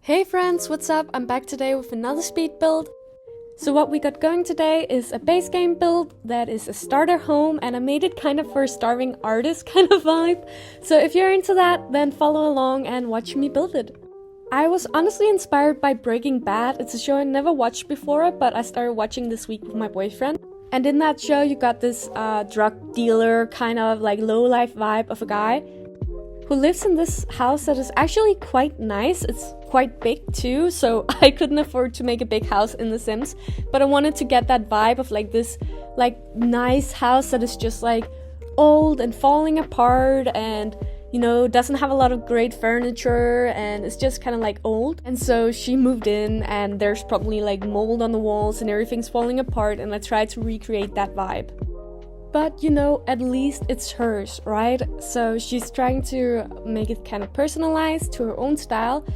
Hey friends, what's up? I'm back today with another speed build. So what we got going today is a base game build that is a starter home, and I made it kind of for a starving artist kind of vibe. So if you're into that, then follow along and watch me build it. I was honestly inspired by Breaking Bad. It's a show I never watched before, but I started watching this week with my boyfriend. And in that show you got this drug dealer kind of like low-life vibe of a guy who lives in this house that is actually quite nice. It's quite big too, so I couldn't afford to make a big house in The Sims, but I wanted to get that vibe of like this like nice house that is just like old and falling apart and, you know, doesn't have a lot of great furniture and it's just kind of like old. And so she moved in and there's probably like mold on the walls and everything's falling apart, and I tried to recreate that vibe. But, you know, at least it's hers, right? So she's trying to make it kind of personalized to her own style.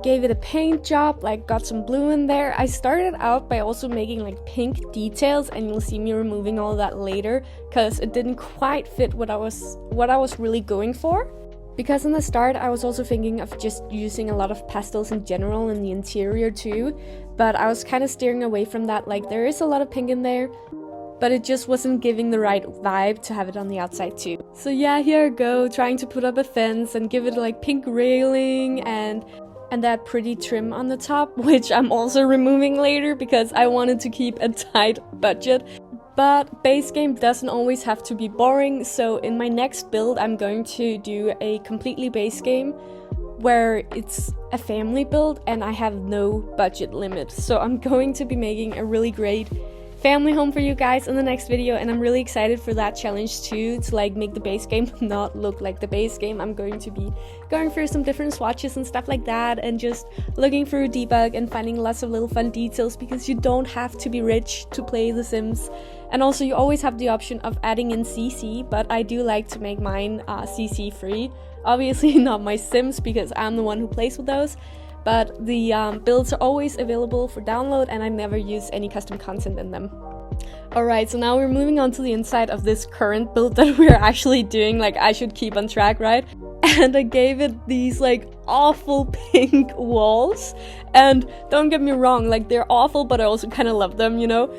Gave it a paint job, like got some blue in there. I started out by also making like pink details, and you'll see me removing all that later because it didn't quite fit what I was really going for. Because in the start I was also thinking of just using a lot of pastels in general in the interior too, but I was kind of steering away from that. Like there is a lot of pink in there, but it just wasn't giving the right vibe to have it on the outside too. So yeah, here I go, trying to put up a fence and give it like pink railing and that pretty trim on the top, which I'm also removing later because I wanted to keep a tight budget. But base game doesn't always have to be boring, so in my next build I'm going to do a completely base game where it's a family build and I have no budget limit. So I'm going to be making a really great family home for you guys in the next video, and I'm really excited for that challenge too, to like make the base game not look like the base game. I'm going to be going through some different swatches and stuff like that, and just looking through debug and finding lots of little fun details, because you don't have to be rich to play The Sims. And also you always have the option of adding in CC, but I do like to make mine CC free. Obviously not my Sims, because I'm the one who plays with those. But the builds are always available for download, and I never use any custom content in them. Alright, so now we're moving on to the inside of this current build that we're actually doing. Like, I should keep on track, right? And I gave it these like awful pink walls, and don't get me wrong, like they're awful, but I also kind of love them, you know.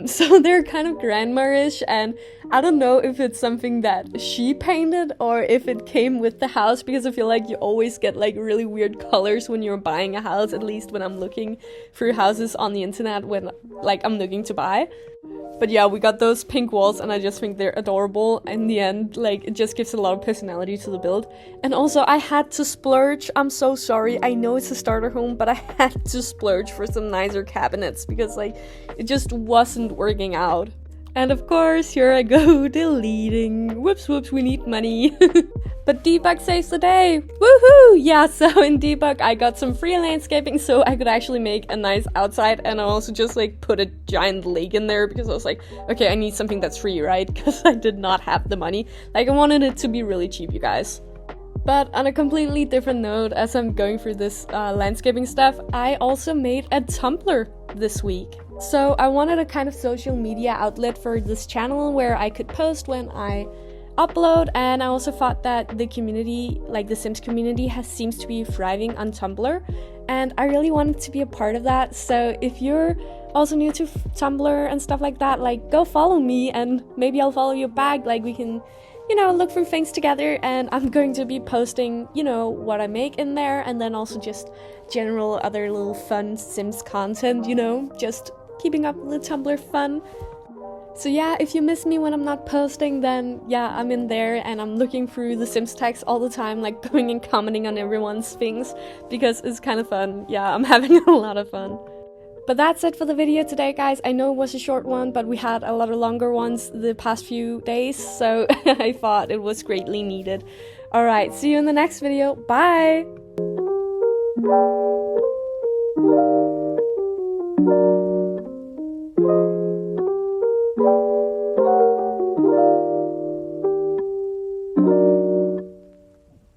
So they're kind of grandma-ish, and I don't know if it's something that she painted or if it came with the house, because I feel like you always get like really weird colors when you're buying a house, at least when I'm looking through houses on the internet when like I'm looking to buy. But yeah, we got those pink walls and I just think they're adorable. In the end, like, it just gives a lot of personality to the build. And also, I had to splurge. I'm so sorry. I know it's a starter home, but I had to splurge for some nicer cabinets because, like, it just wasn't working out. And of course, here I go, deleting. Whoops, whoops, we need money. But debug saves the day! Woohoo! Yeah, so in debug I got some free landscaping so I could actually make a nice outside, and I also just like put a giant lake in there because I was like, okay, I need something that's free, right? Because I did not have the money. Like, I wanted it to be really cheap, you guys. But on a completely different note, as I'm going through this landscaping stuff, I also made a Tumblr this week. So I wanted a kind of social media outlet for this channel where I could post when I upload, and I also thought that the community, like the Sims community, seems to be thriving on Tumblr, and I really wanted to be a part of that. So if you're also new to Tumblr and stuff like that, like, go follow me and maybe I'll follow you back. Like, we can, you know, look through things together, and I'm going to be posting, you know, what I make in there, and then also just general other little fun Sims content, you know, just keeping up with the Tumblr fun. So yeah, if you miss me when I'm not posting, then yeah, I'm in there and I'm looking through the Sims tags all the time, like going and commenting on everyone's things, because it's kind of fun. Yeah, I'm having a lot of fun. But that's it for the video today, guys. I know it was a short one, but we had a lot of longer ones the past few days, so I thought it was greatly needed. Alright, see you in the next video. Bye!